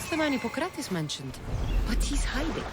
That's the man Hippocrates mentioned. But he's hiding.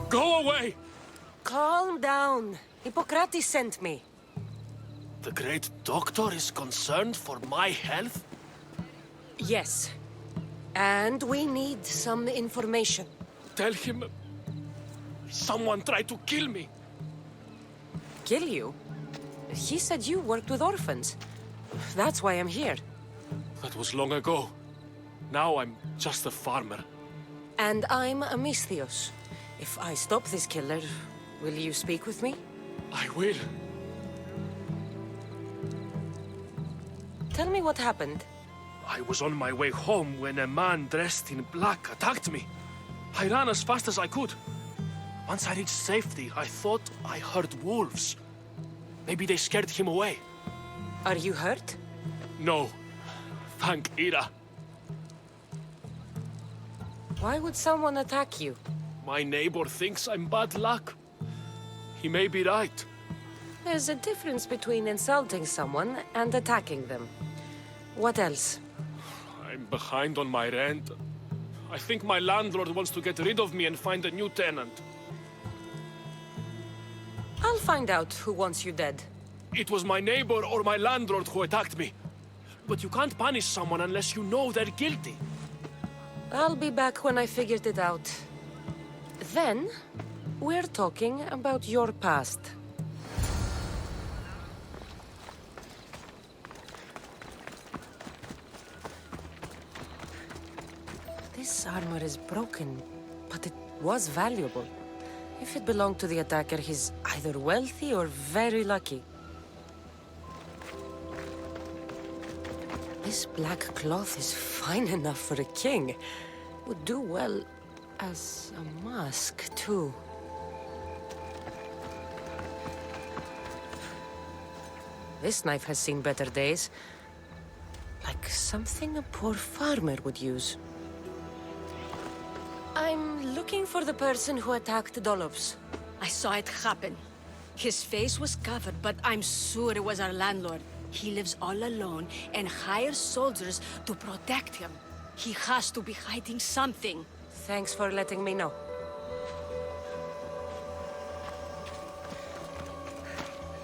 Go away! Calm down. Hippocrates sent me. The great doctor is concerned for my health? Yes. And we need some information. Tell him... someone tried to kill me. Kill you? He said you worked with orphans. That's why I'm here. That was long ago. Now I'm just a farmer. And I'm a Misthios. If I stop this killer, will you speak with me? I will. Tell me what happened. I was on my way home when a man dressed in black attacked me. I ran as fast as I could. Once I reached safety, I thought I heard wolves. Maybe they scared him away. Are you hurt? No. Thank Ira. Why would someone attack you? My neighbor thinks I'm bad luck. He may be right. There's a difference between insulting someone and attacking them. What else? I'm behind on my rent. I think my landlord wants to get rid of me and find a new tenant. I'll find out who wants you dead. It was my neighbor or my landlord who attacked me. But you can't punish someone unless you know they're guilty. I'll be back when I figured it out. Then, we're talking about your past. This armor is broken, but it was valuable. If it belonged to the attacker, he's either wealthy or very lucky. This black cloth is fine enough for a king. Would do well as a mask, too. This knife has seen better days. Like something a poor farmer would use. I'm looking for the person who attacked Dolops. I saw it happen. His face was covered, but I'm sure it was our landlord. He lives all alone and hires soldiers to protect him. He has to be hiding something. Thanks for letting me know.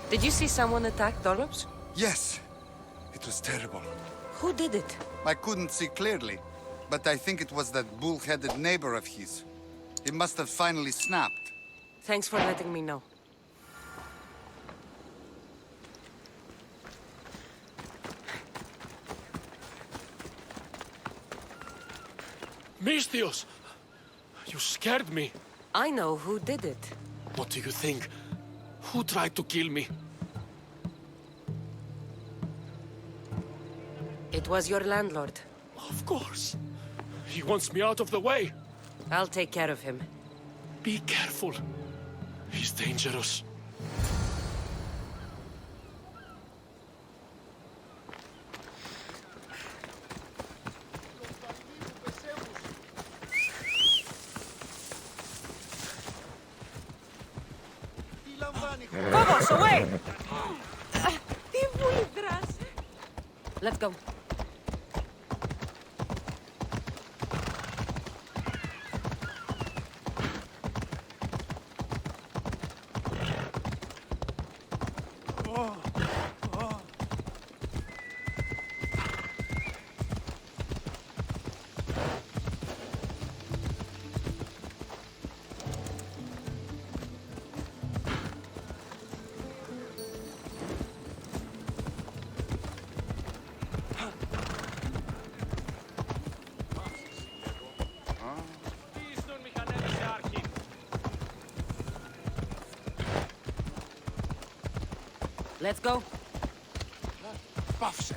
Did you see someone attack Dolops? Yes. It was terrible. Who did it? I couldn't see clearly, but I think it was that bull-headed neighbor of his. He must have finally snapped. Thanks for letting me know. Misthios! You scared me. I know who did it. What do you think? Who tried to kill me? It was your landlord. Of course. He wants me out of the way. I'll take care of him. Be careful. He's dangerous. Phobos, away! Let's go. Let's go. Baw się!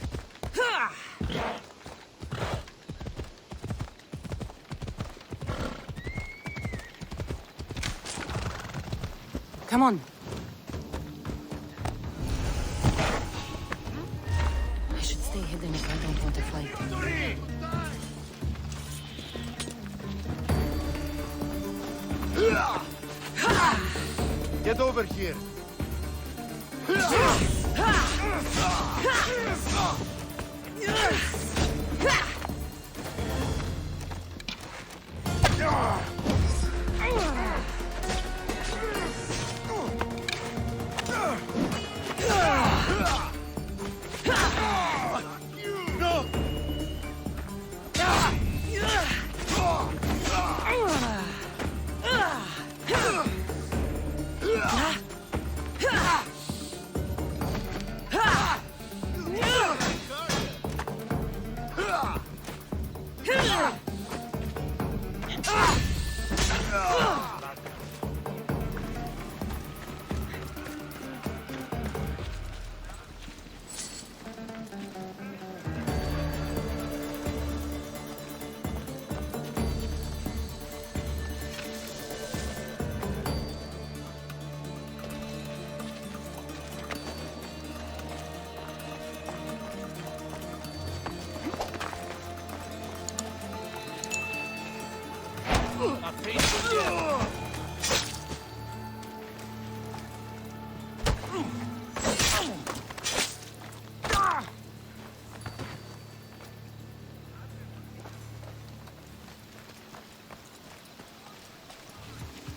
Come on. I should stay hidden if I don't want to fight. Get over here!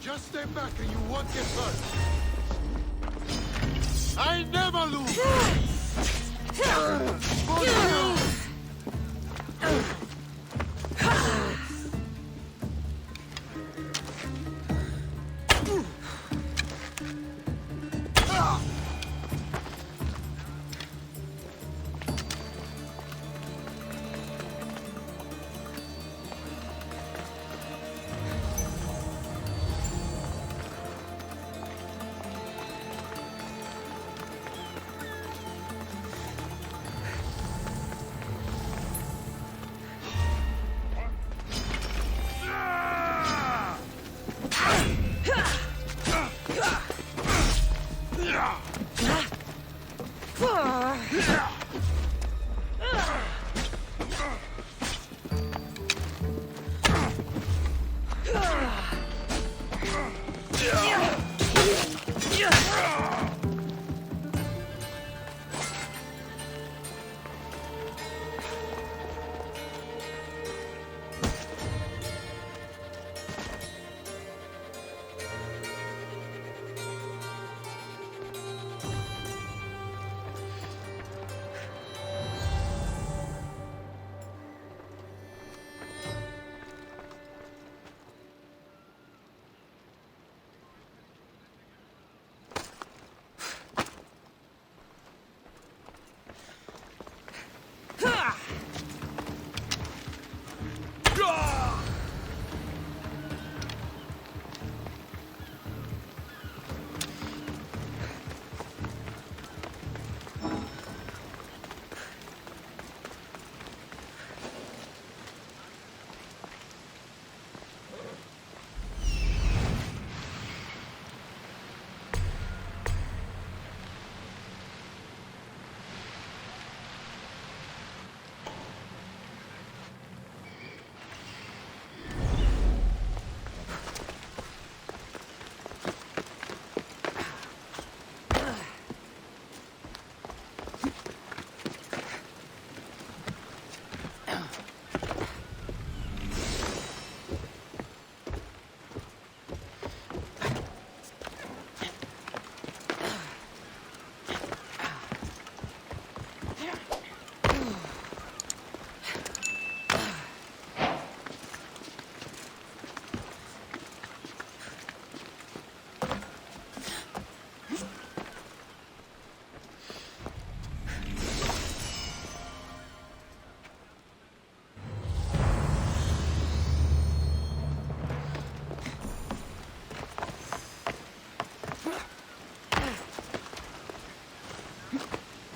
Just stay back and you won't get hurt. I never lose! For you!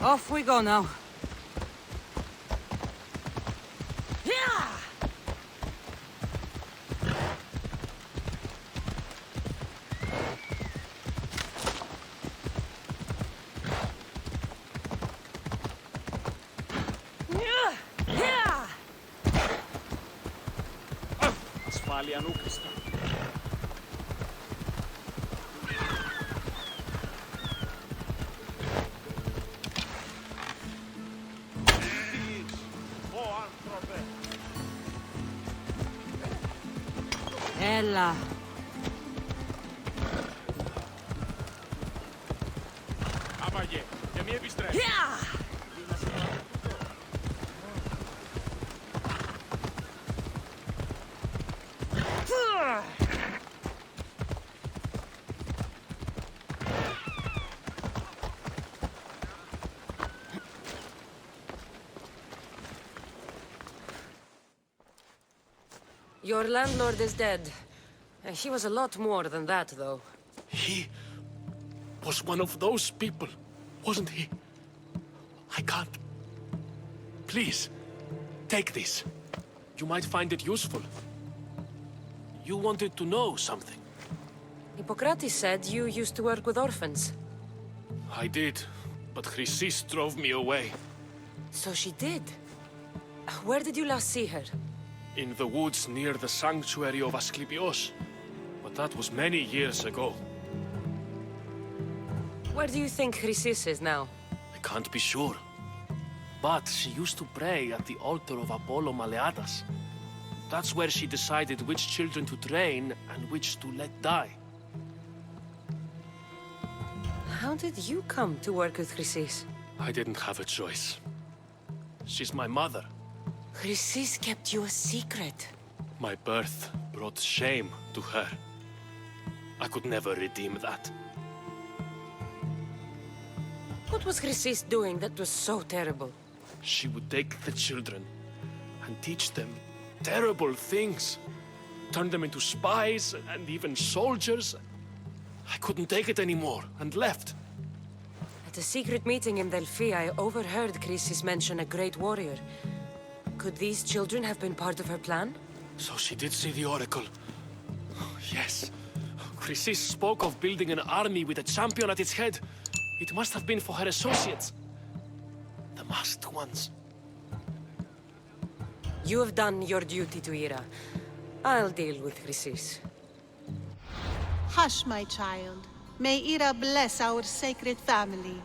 Off we go now. Ella. Άπαγε, και μη επιστρέφει. Your landlord is dead. He was a lot more than that, though. He was one of those people, wasn't he? I can't. Please, take this. You might find it useful. You wanted to know something. Hippocrates said you used to work with orphans. I did, but Chrysis drove me away. So she did. Where did you last see her? In the woods near the sanctuary of Asclepios. But that was many years ago. Where do you think Chrysis is now? I can't be sure. But she used to pray at the altar of Apollo Maleatas. That's where she decided which children to train and which to let die. How did you come to work with Chrysis? I didn't have a choice. She's my mother. Chrysis kept you a secret. My birth brought shame to her. I could never redeem that. What was Chrysis doing that was so terrible? She would take the children and teach them terrible things. Turn them into spies and even soldiers. I couldn't take it anymore and left. At a secret meeting in Delphi, I overheard Chrysis mention a great warrior. Could these children have been part of her plan? So she did see the oracle. Yes. Chrysis spoke of building an army with a champion at its head. It must have been for her associates. The masked ones. You have done your duty to Ira. I'll deal with Chrysis. Hush, my child. May Ira bless our sacred family.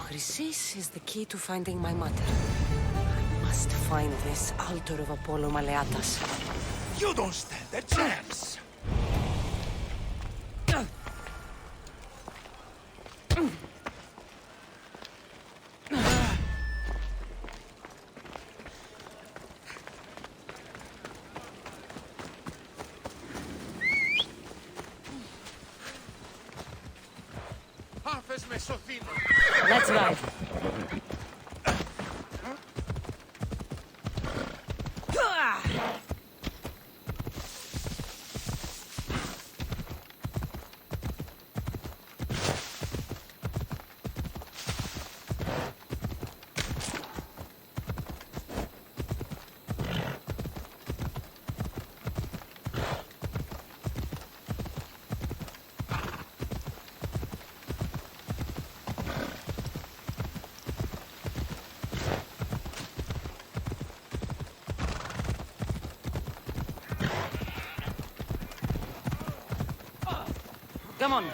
Chrysis is the key to finding my mother. I must find this altar of Apollo Maleatas. You don't stand a chance! Let's ride. Come on.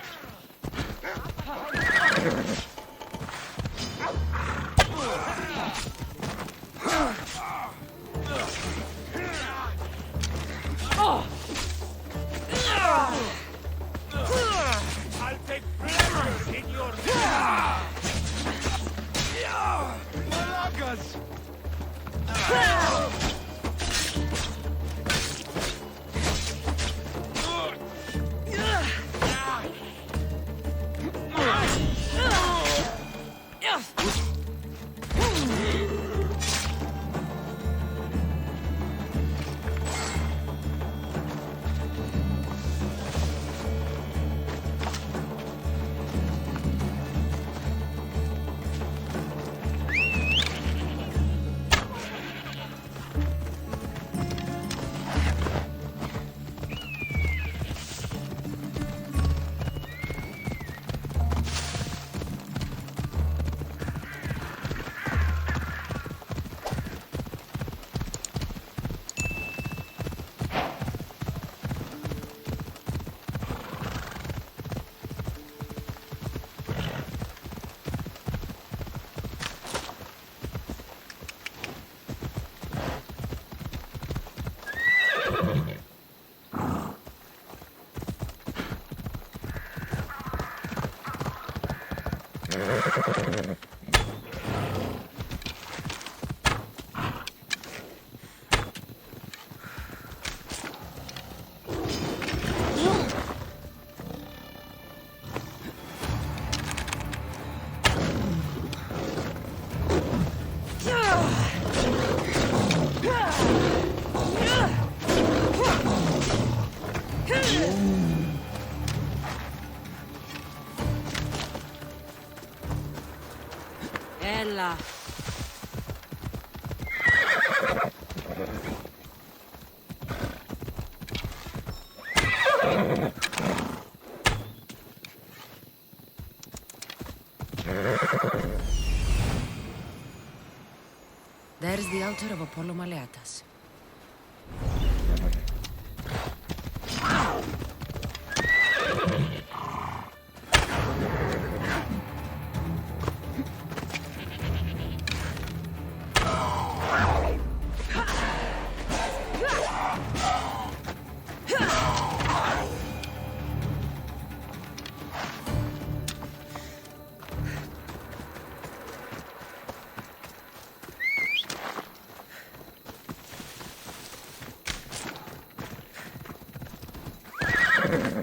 I'll take pleasure in your Malagas! Ella. There's the altar of Apollo Maleatas.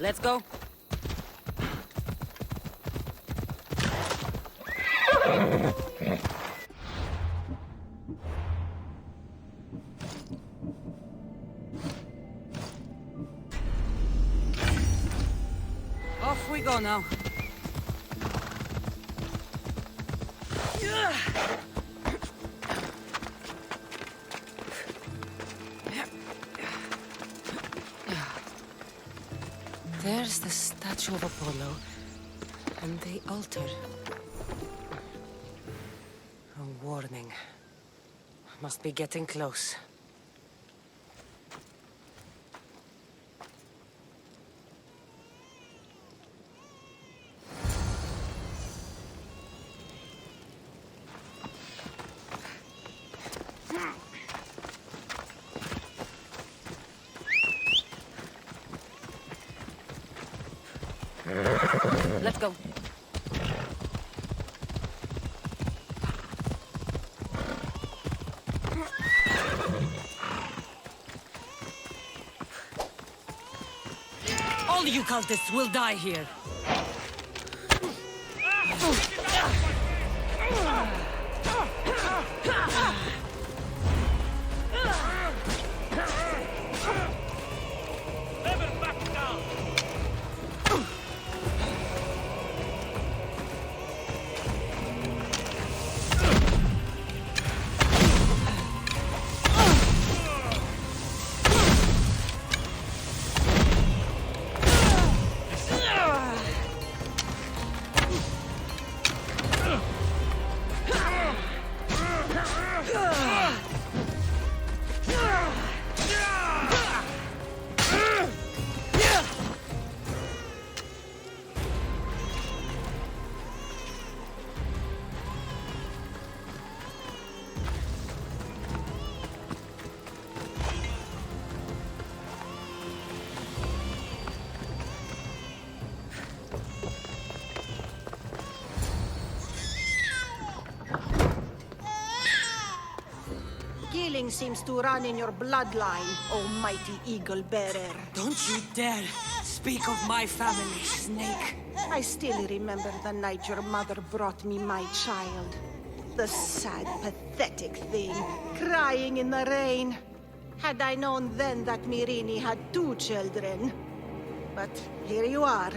Let's go. Off we go now. There's the statue of Apollo, and the altar. A warning. Must be getting close. Let's go. All you cultists will die here. Never back down! Killing seems to run in your bloodline, oh mighty eagle bearer. Don't you dare speak of my family, Snake. I still remember the night your mother brought me my child. The sad, pathetic thing, crying in the rain. Had I known then that Myrrine had 2 children. But here you are.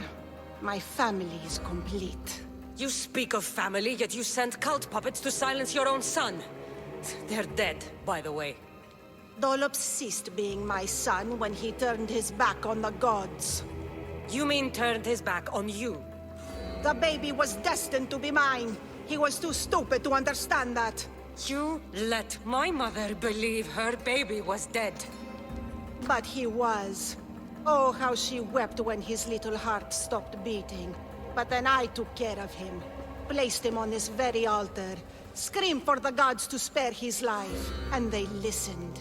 My family is complete. You speak of family, yet you sent cult puppets to silence your own son. They're dead, by the way. Dolops ceased being my son when he turned his back on the gods. You mean turned his back on you? The baby was destined to be mine. He was too stupid to understand that. You let my mother believe her baby was dead. But he was. Oh, how she wept when his little heart stopped beating. But then I took care of him. Placed him on this very altar. Screamed for the gods to spare his life. And they listened.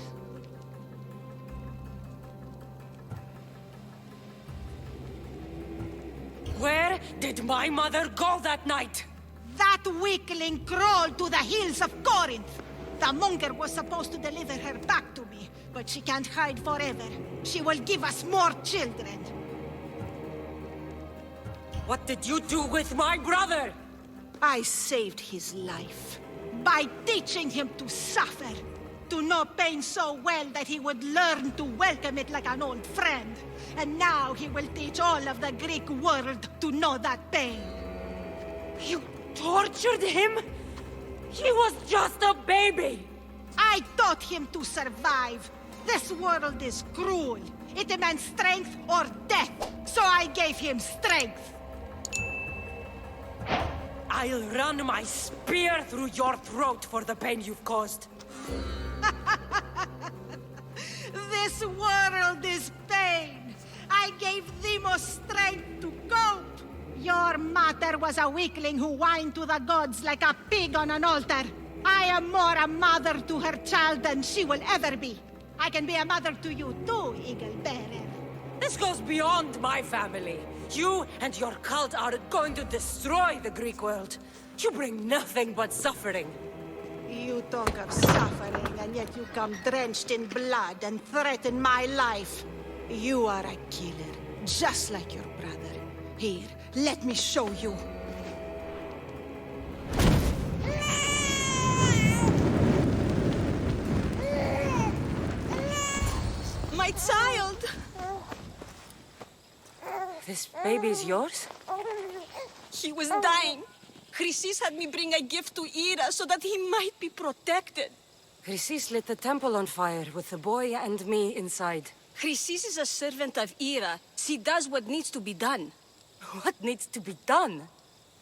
Where did my mother go that night? That weakling crawled to the hills of Corinth. The monger was supposed to deliver her back to me, but she can't hide forever. She will give us more children. What did you do with my brother? I saved his life by teaching him to suffer, to know pain so well that he would learn to welcome it like an old friend. And now he will teach all of the Greek world to know that pain. You tortured him? He was just a baby! I taught him to survive. This world is cruel. It demands strength or death. So I gave him strength. I'll run my spear through your throat for the pain you've caused. This world is pain. I gave Demos strength to cope. Your mother was a weakling who whined to the gods like a pig on an altar. I am more a mother to her child than she will ever be. I can be a mother to you too, Eagle Bearer. This goes beyond my family. You and your cult are going to destroy the Greek world. You bring nothing but suffering. You talk of suffering, and yet you come drenched in blood and threaten my life. You are a killer, just like your brother. Here, let me show you. My child! This baby's yours? He was dying. Chrysis had me bring a gift to Ira so that he might be protected. Chrysis lit the temple on fire with the boy and me inside. Chrysis is a servant of Ira. She does what needs to be done. What needs to be done?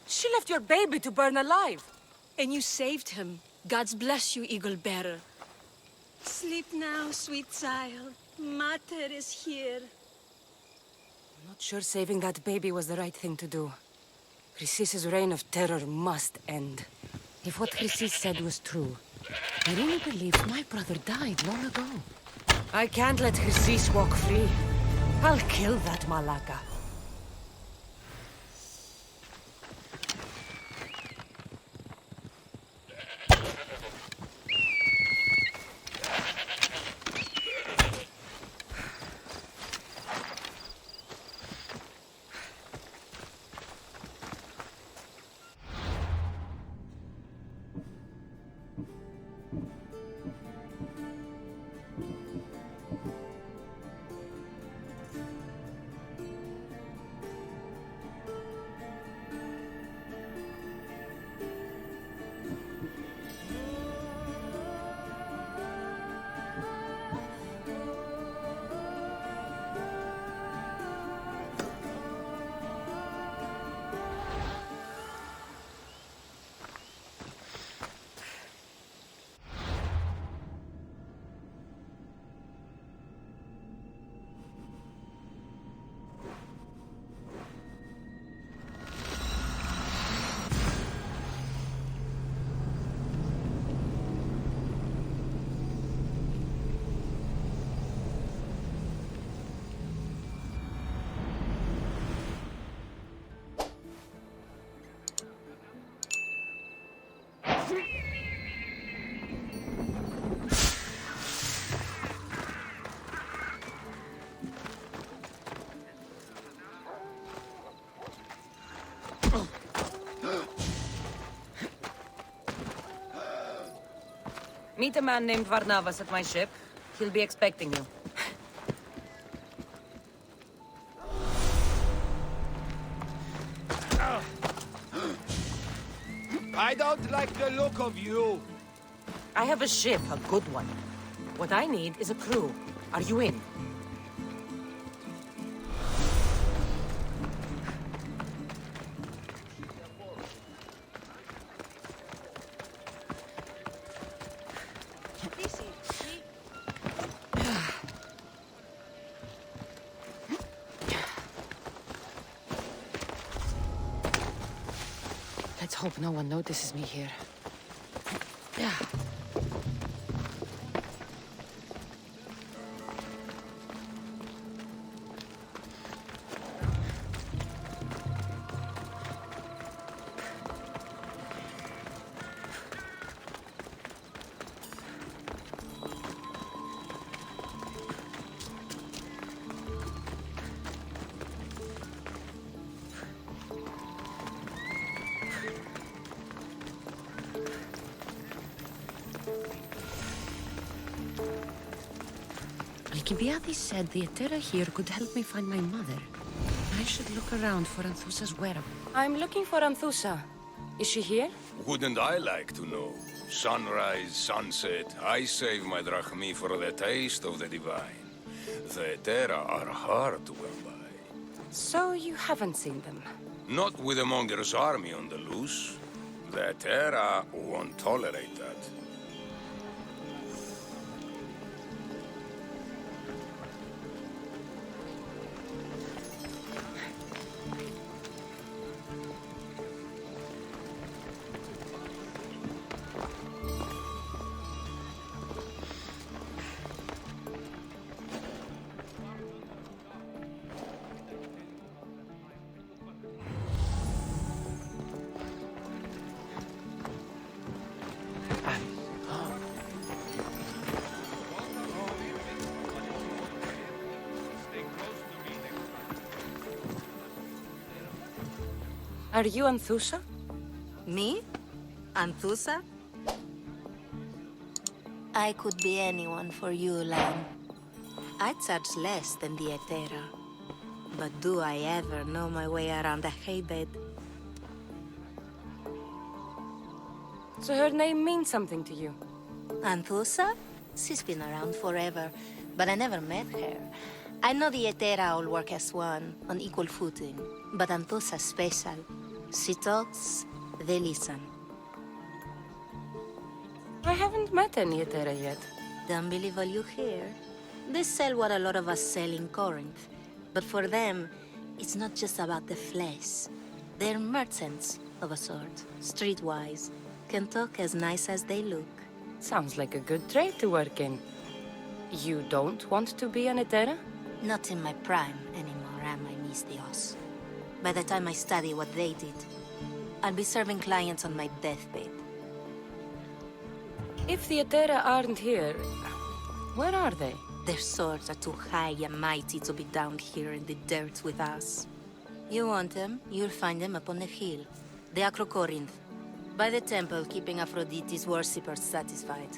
She left your baby to burn alive. And you saved him. God's bless you, Eagle Bearer. Sleep now, sweet child. Mater is here. I'm not sure saving that baby was the right thing to do. Chrysis' reign of terror must end. If what Chrysis said was true, I really believe my brother died long ago. I can't let Chrysis walk free. I'll kill that Malaka. Meet a man named Varnavas at my ship. He'll be expecting you. I don't like the look of you. I have a ship, a good one. What I need is a crew. Are you in? Let's hope no one notices me here. Yeah. Alcibiades said the Etera here could help me find my mother. I should look around for Anthusa's whereabouts. I'm looking for Anthusa. Is she here? Wouldn't I like to know? Sunrise, sunset, I save my drachmi for the taste of the divine. The Etera are hard to come by. So you haven't seen them? Not with a monger's army on the loose. The Etera won't tolerate that. Are you Anthusa? Me? Anthusa? I could be anyone for you, Lamb. I charge less than the Etera. But do I ever know my way around a haybed? So her name means something to you? Anthusa? She's been around forever, but I never met her. I know the Etera all work as one, on equal footing. But Anthusa's special. She talks, they listen. I haven't met any Etera yet. Don't believe all you hear. They sell what a lot of us sell in Corinth. But for them, it's not just about the flesh. They're merchants, of a sort, streetwise. Can talk as nice as they look. Sounds like a good trade to work in. You don't want to be an Etera? Not in my prime anymore, am I, Miss Dios? By the time I study what they did, I'll be serving clients on my deathbed. If the Etera aren't here, where are they? Their swords are too high and mighty to be down here in the dirt with us. You want them, you'll find them up on the hill. The Acrocorinth. By the temple, keeping Aphrodite's worshippers satisfied.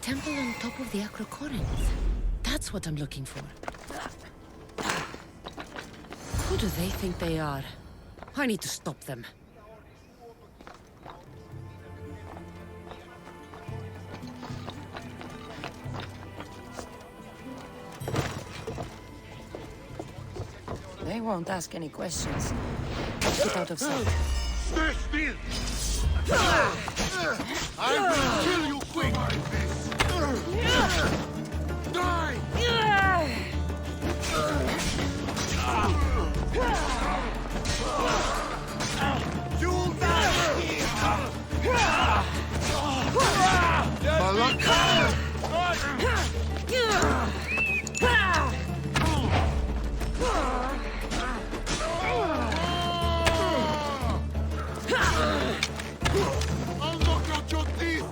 Temple on top of the Acrocorinth. That's what I'm looking for. Who do they think they are? I need to stop them. They won't ask any questions. Let's get out of sight. Stay still! I will kill you quick! Die! You'll I'll knock out your teeth!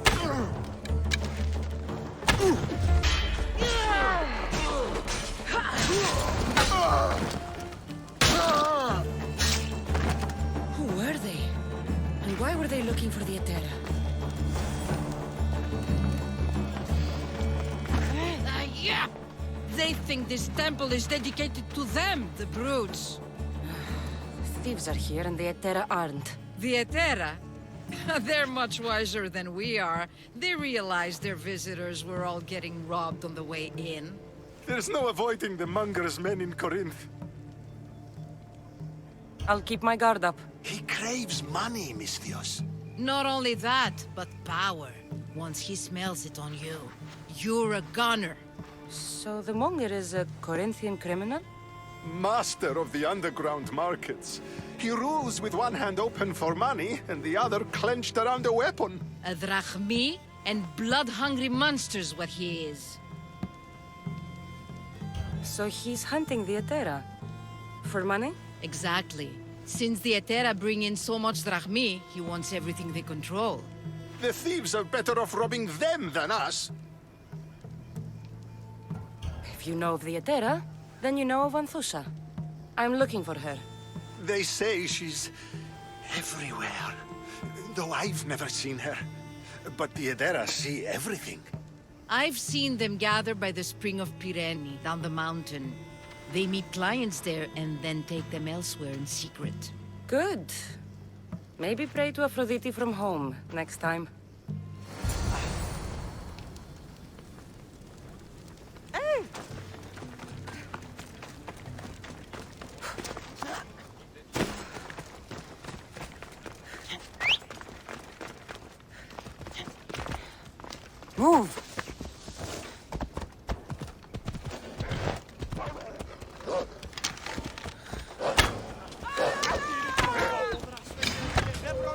Who were they? And why were they looking for the Etera? Yeah! They think this temple is dedicated to them, the brutes. Thieves are here and the Etera aren't. The Etera? They're much wiser than we are. They realized their visitors were all getting robbed on the way in. There's no avoiding the monger's men in Corinth. I'll keep my guard up. He craves money, Misthios. Not only that, but power. Once he smells it on you, you're a gunner. So the monger is a Corinthian criminal? Master of the underground markets. He rules with one hand open for money and the other clenched around a weapon. A drachmi and blood-hungry monster's what he is. So he's hunting the Atera. For money? Exactly. Since the Atera bring in so much drachmi, he wants everything they control. The thieves are better off robbing them than us. If you know of the Atera, then you know of Anthusa. I'm looking for her. They say she's everywhere, though I've never seen her. But the Edera see everything. I've seen them gather by the spring of Pirene, down the mountain. They meet clients there and then take them elsewhere in secret. Good. Maybe pray to Aphrodite from home next time. Move!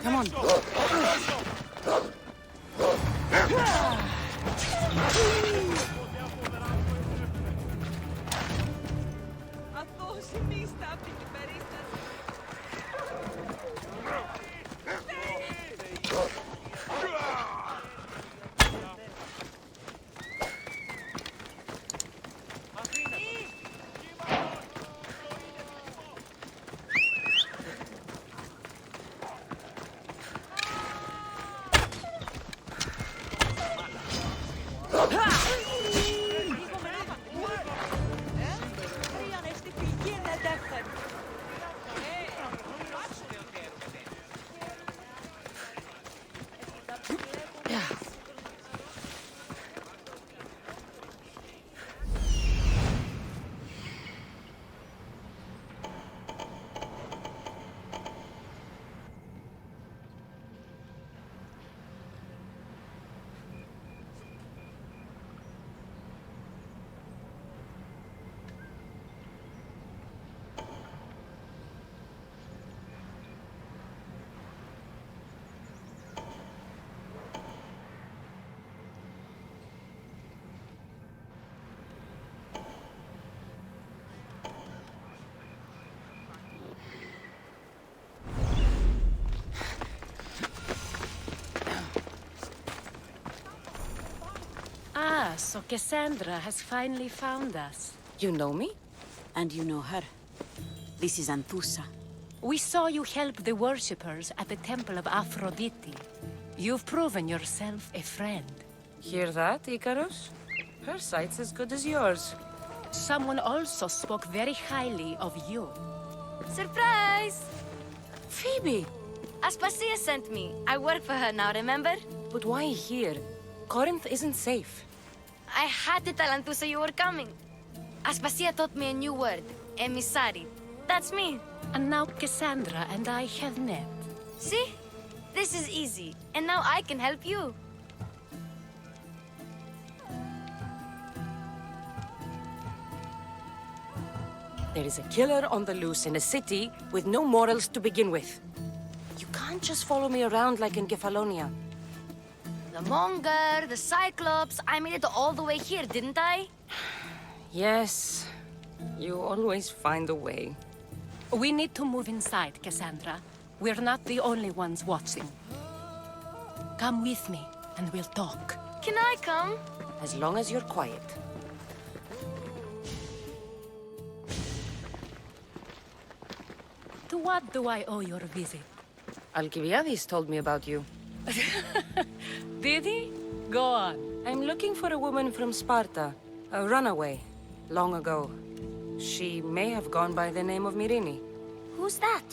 Come on. So Cassandra has finally found us. You know me? And you know her. This is Anthusa. We saw you help the worshippers at the Temple of Aphrodite. You've proven yourself a friend. Hear that, Icarus? Her sight's as good as yours. Someone also spoke very highly of you. Surprise! Phoebe! Aspasia sent me. I work for her now, remember? But why here? Corinth isn't safe. I had to tell Anthusa you were coming. Aspasia taught me a new word, emissary. That's me. And now Cassandra and I have met. See? This is easy. And now I can help you. There is a killer on the loose in a city with no morals to begin with. You can't just follow me around like in Kefalonia. The Monger, the Cyclops, I made it all the way here, didn't I? Yes. You always find a way. We need to move inside, Cassandra. We're not the only ones watching. Come with me, and we'll talk. Can I come? As long as you're quiet. To what do I owe your visit? Alcibiades told me about you. Did he? Go on. I'm looking for a woman from Sparta. A runaway. Long ago. She may have gone by the name of Myrine. Who's that?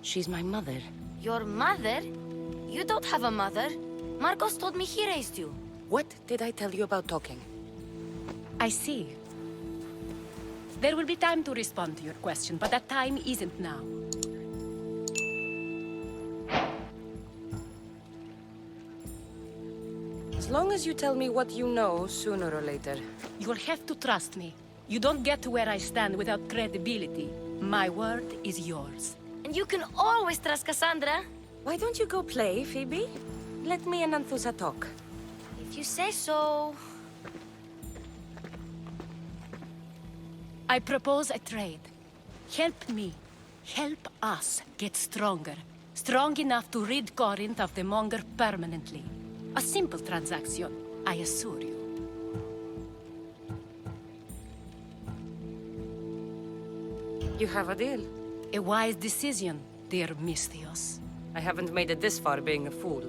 She's my mother. Your mother? You don't have a mother. Marcos told me he raised you. What did I tell you about talking? I see. There will be time to respond to your question, but that time isn't now. As long as you tell me what you know, sooner or later. You'll have to trust me. You don't get to where I stand without credibility. My word is yours. And you can always trust Cassandra. Why don't you go play, Phoebe? Let me and Anthusa talk. If you say so. I propose a trade. Help me. Help us get stronger. Strong enough to rid Corinth of the Monger permanently. A simple transaction, I assure you. You have a deal. A wise decision, dear Misthios. I haven't made it this far being a fool.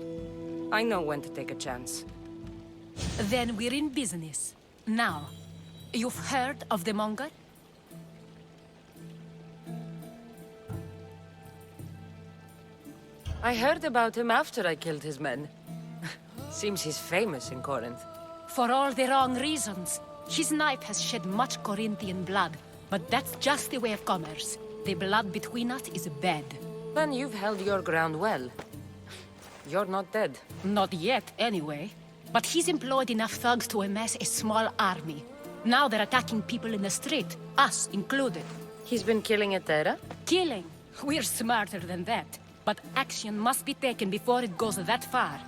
I know when to take a chance. Then we're in business. Now, you've heard of the Monger? I heard about him after I killed his men. Seems he's famous in Corinth. For all the wrong reasons. His knife has shed much Corinthian blood, but that's just the way of commerce. The blood between us is bad. Then you've held your ground well. You're not dead. Not yet, anyway. But he's employed enough thugs to amass a small army. Now they're attacking people in the street, us included. He's been killing Etera? Killing? We're smarter than that. But action must be taken before it goes that far.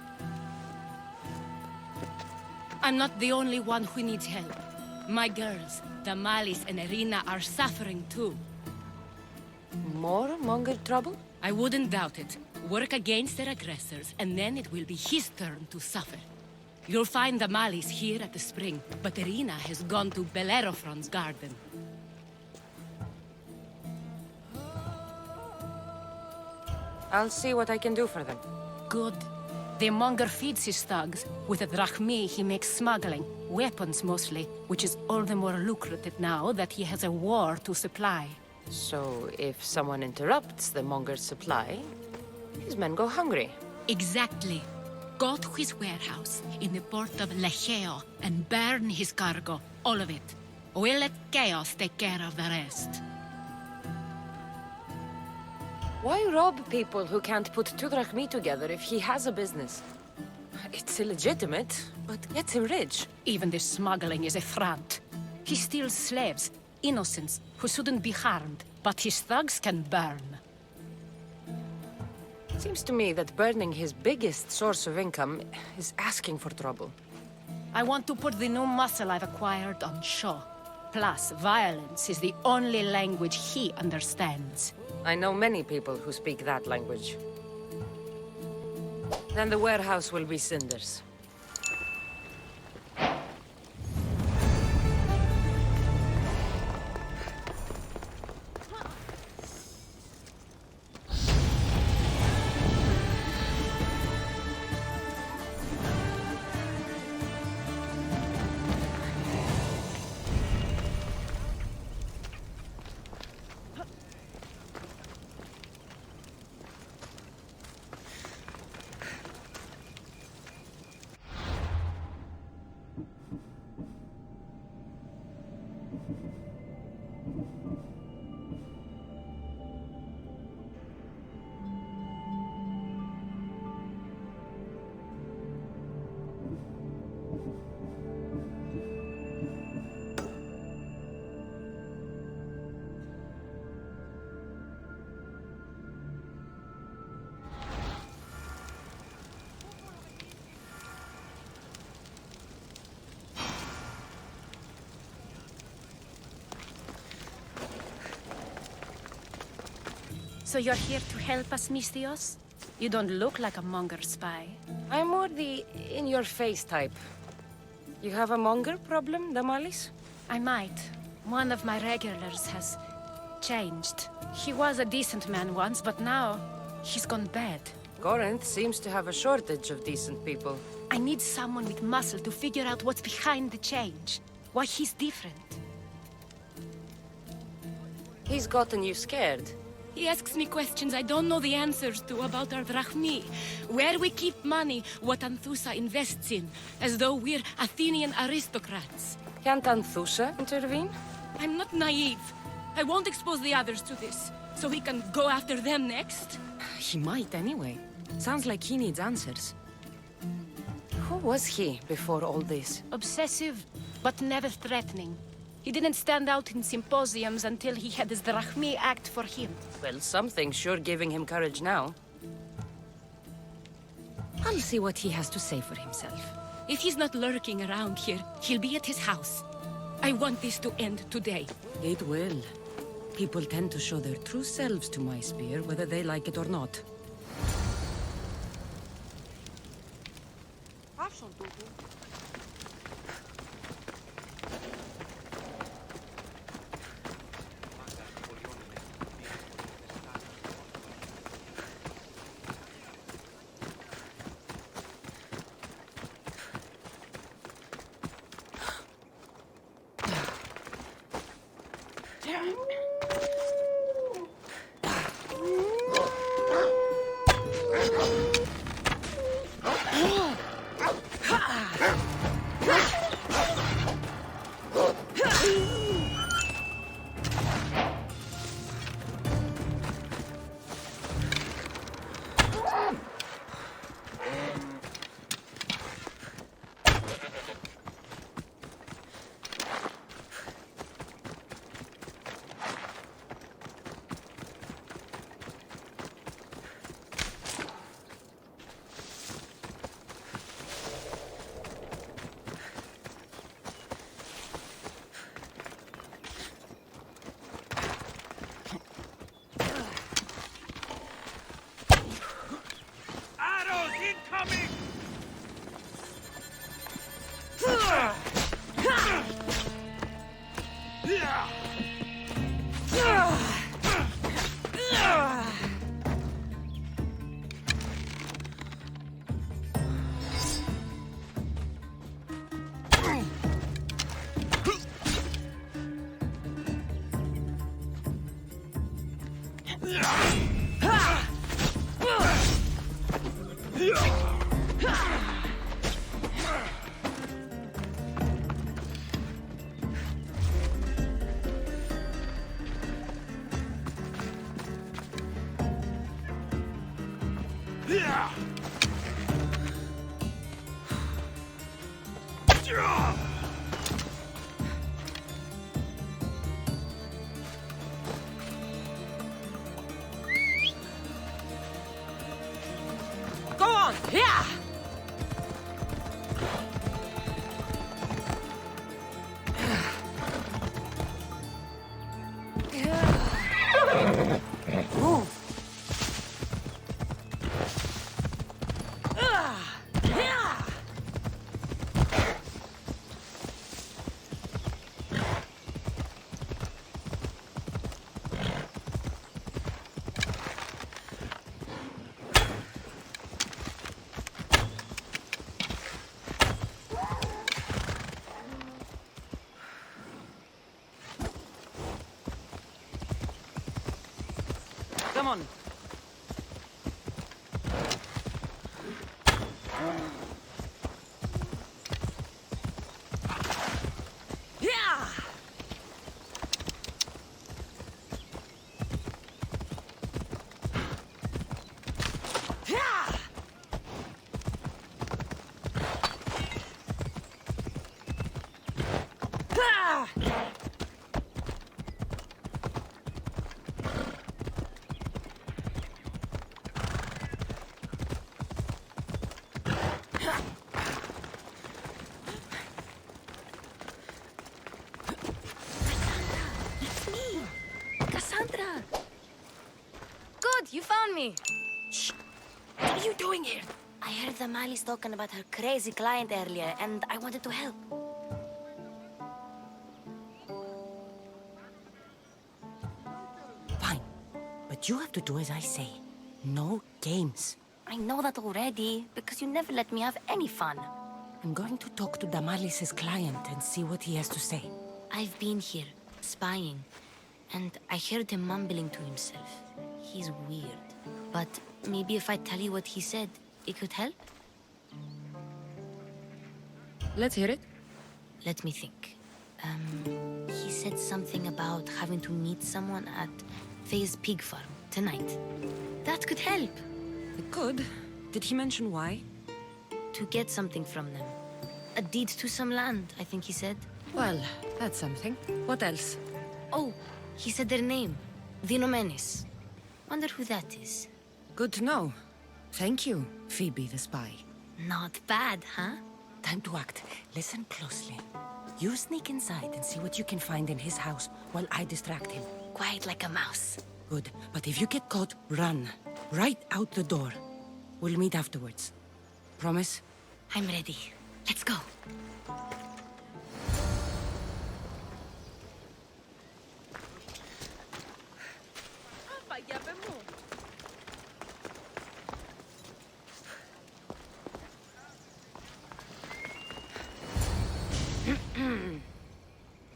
I'm not the only one who needs help. My girls, Damalis and Irina, are suffering too. More Monger trouble? I wouldn't doubt it. Work against their aggressors, and then it will be his turn to suffer. You'll find Damalis here at the spring, but Irina has gone to Bellerophon's garden. I'll see what I can do for them. Good. The Monger feeds his thugs. With a drachmi, he makes smuggling. Weapons, mostly. Which is all the more lucrative now that he has a war to supply. So, if someone interrupts the Monger's supply, his men go hungry. Exactly. Go to his warehouse in the port of Lecheo and burn his cargo. All of it. We'll let chaos take care of the rest. Why rob people who can't put 2 drachmi together if he has a business? It's illegitimate, but gets him rich. Even the smuggling is a front. He steals slaves, innocents, who shouldn't be harmed, but his thugs can burn. Seems to me that burning his biggest source of income is asking for trouble. I want to put the new muscle I've acquired on show. Plus, violence is the only language he understands. I know many people who speak that language. Then the warehouse will be cinders. So you're here to help us, Misthios? You don't look like a Monger spy. I'm more the in-your-face type. You have a Monger problem, Damalis? I might. One of my regulars has changed. He was a decent man once, but now he's gone bad. Corinth seems to have a shortage of decent people. I need someone with muscle to figure out what's behind the change. Why he's different. He's gotten you scared. He asks me questions I don't know the answers to about our drachmi. Where we keep money, what Anthusa invests in. As though we're Athenian aristocrats. Can't Anthusa intervene? I'm not naive. I won't expose the others to this. So he can go after them next? He might anyway. Sounds like he needs answers. Who was he before all this? Obsessive, but never threatening. He didn't stand out in symposiums until he had his drachmi act for him. Well, something's sure giving him courage now. I'll see what he has to say for himself. If he's not lurking around here, he'll be at his house. I want this to end today. It will. People tend to show their true selves to my spear, whether they like it or not. Go on! Yeah! Move! Come on. Yeah! Yeah! Ah! Cassandra! Good, you found me. Shh! What are you doing here? I heard the Mali's talking about her crazy client earlier, and I wanted to help. Fine. But you have to do as I say. No games. I know that already, because you never let me have any fun. I'm going to talk to Damalis' client and see what he has to say. I've been here, spying, and I heard him mumbling to himself. He's weird. But maybe if I tell you what he said, it could help? Let's hear it. Let me think. He said something about having to meet someone at Faye's pig farm tonight. That could help. It could. Did he mention why? To get something from them. A deed to some land, I think he said. Well, that's something. What else? Oh, he said their name. Vinomenes. Wonder who that is. Good to know. Thank you, Phoebe the spy. Not bad, huh? Time to act. Listen closely. You sneak inside and see what you can find in his house while I distract him. Quiet like a mouse. Good. But if you get caught, run. Right out the door. We'll meet afterwards. Promise? I'm ready. Let's go.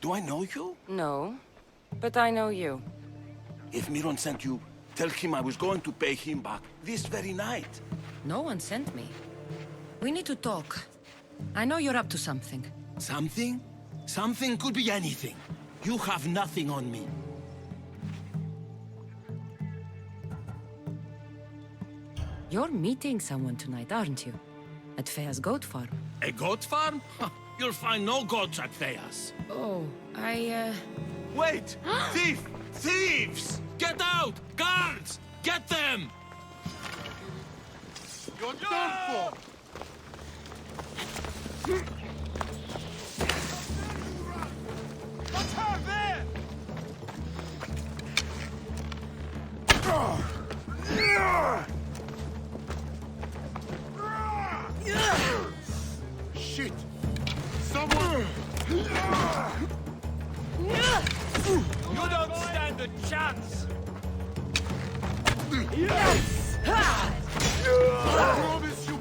Do I know you? No, but I know you. If Miron sent you, tell him I was going to pay him back this very night. No one sent me. We need to talk. I know you're up to something. Something? Something could be anything. You have nothing on me. You're meeting someone tonight, aren't you? At Thea's goat farm. A goat farm? You'll find no goats at Thea's. Oh, Wait! Thief! Thieves! Get out! Guards! Get them! You're done for! What's her there? Shit! Someone! You don't stand a chance! Promise you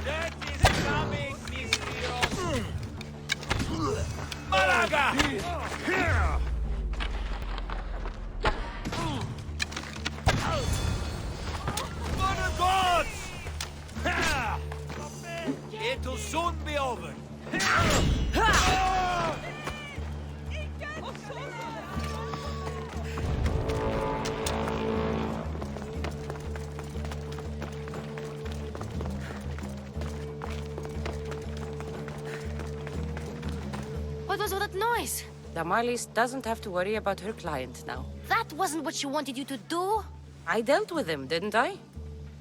That is coming, Mistiro! Malaga! For the gods! It'll soon be over. What was all that noise? Damalis doesn't have to worry about her client now. That wasn't what she wanted you to do. I dealt with him, didn't I?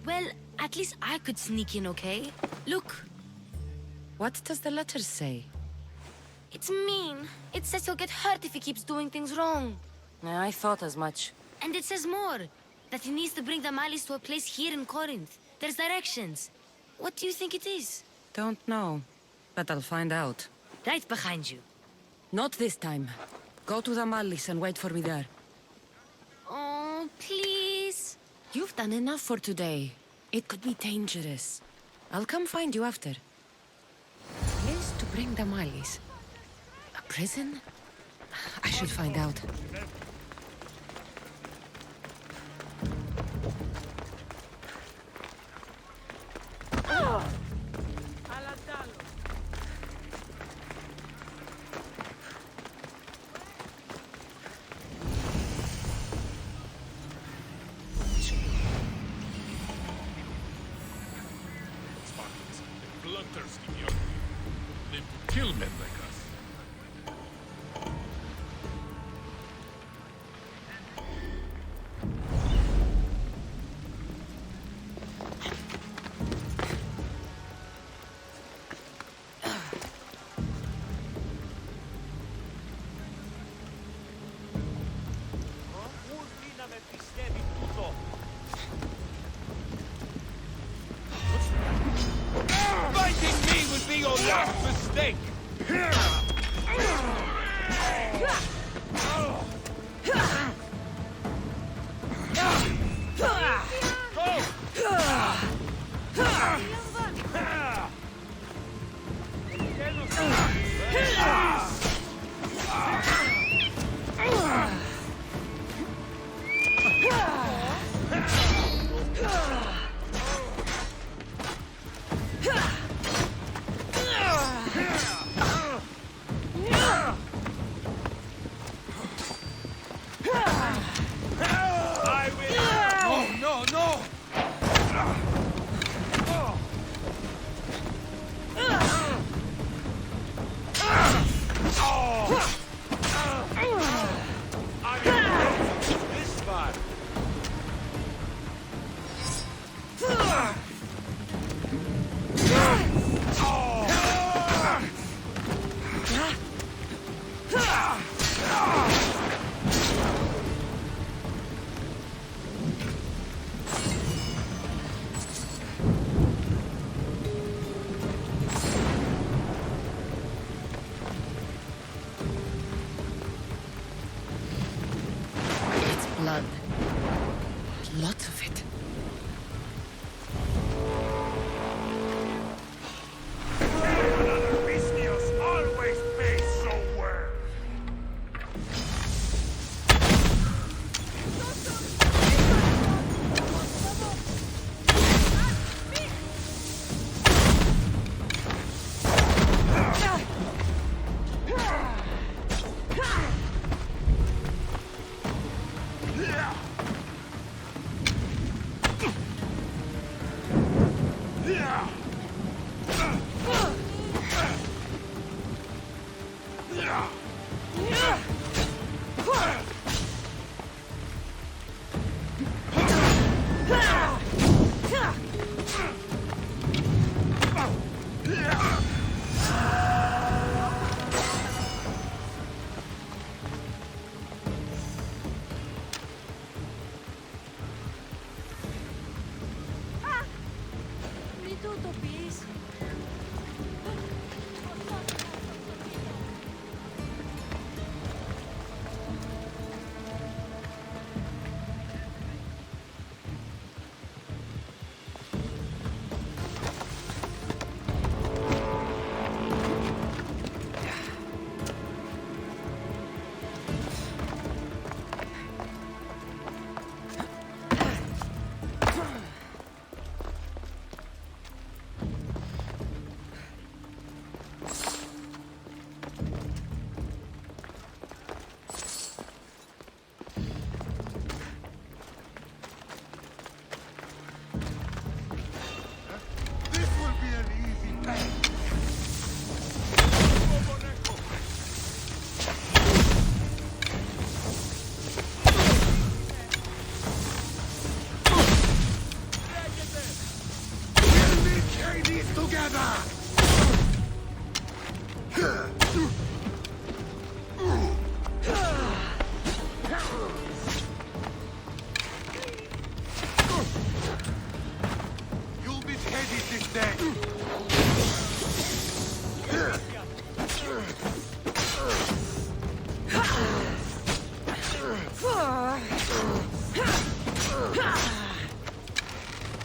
Well, at least I could sneak in, okay? Look. What does the letter say? It's mean. It says he'll get hurt if he keeps doing things wrong. I thought as much. And it says more. That he needs to bring Damalis to a place here in Corinth. There's directions. What do you think it is? Don't know, but I'll find out. Right behind you. Not this time. Go to Damalis and wait for me there. Oh, please. You've done enough for today. It could be dangerous. I'll come find you after. Place to bring Damalis. A prison? I should find out. Glutters in your live to kill men like us. Fighting me would be your last mistake! it. Business always pays so well.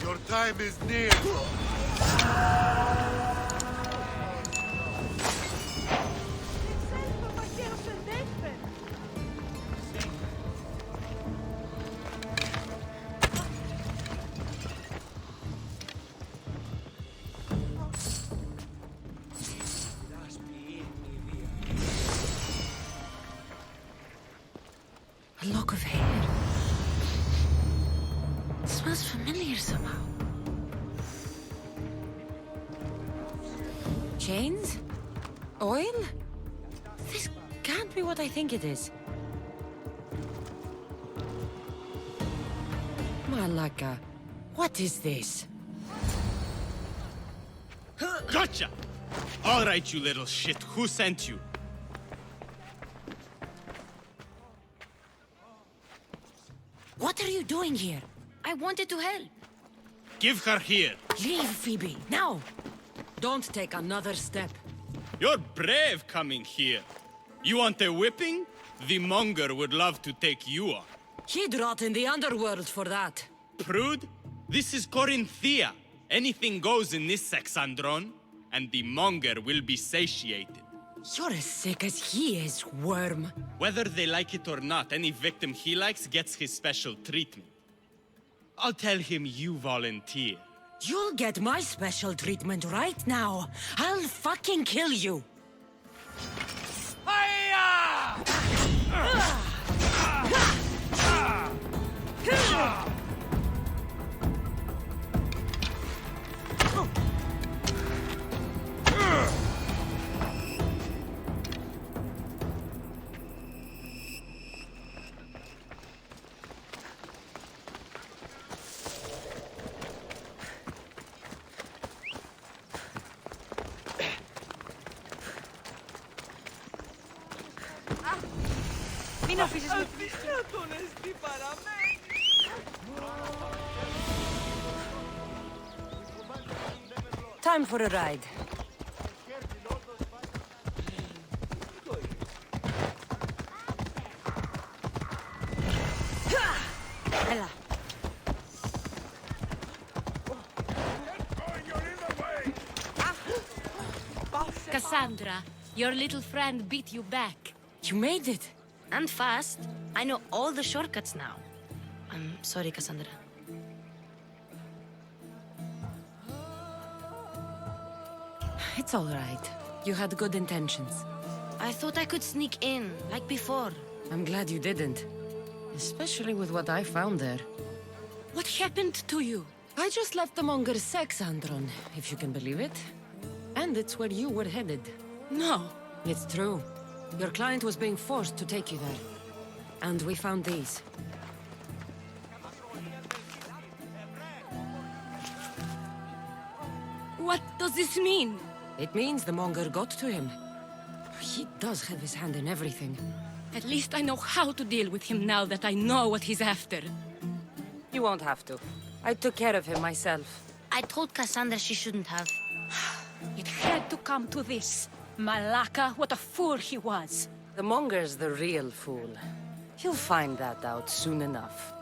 Your time is near. A lock of hair. It smells familiar somehow. Chains? Oil? This can't be what I think it is. Malaka, what is this? Gotcha! All right, you little shit. Who sent you? What are you doing here? I wanted to help. Give her here. Leave, Phoebe, now! Don't take another step. You're brave coming here. You want a whipping? The monger would love to take you on. He'd rot in the underworld for that. Prude, this is Corinthia. Anything goes in this Sexandron, and the monger will be satiated. You're as sick as he is, worm. Whether they like it or not, any victim he likes gets his special treatment. I'll tell him you volunteer. You'll get my special treatment right now. I'll fucking kill you. Μην αφήσεις με... Time for a ride. Έλα. Cassandra, your little friend beat you back. You made it. And fast. I know all the shortcuts now. I'm sorry, Cassandra. It's all right. You had good intentions. I thought I could sneak in, like before. I'm glad you didn't. Especially with what I found there. What happened to you? I just left the Monger's sex, Andron, if you can believe it. And it's where you were headed. No. It's true. Your client was being forced to take you there. And we found these. What does this mean? It means the Monger got to him. He does have his hand in everything. At least I know how to deal with him now that I know what he's after. You won't have to. I took care of him myself. I told Cassandra she shouldn't have. It had to come to this. Malaka, what a fool he was. The Monger's the real fool. He'll find that out soon enough.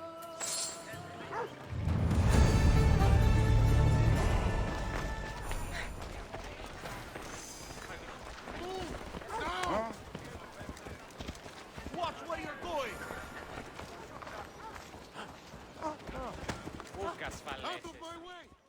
Watch where you're going! Out of my way!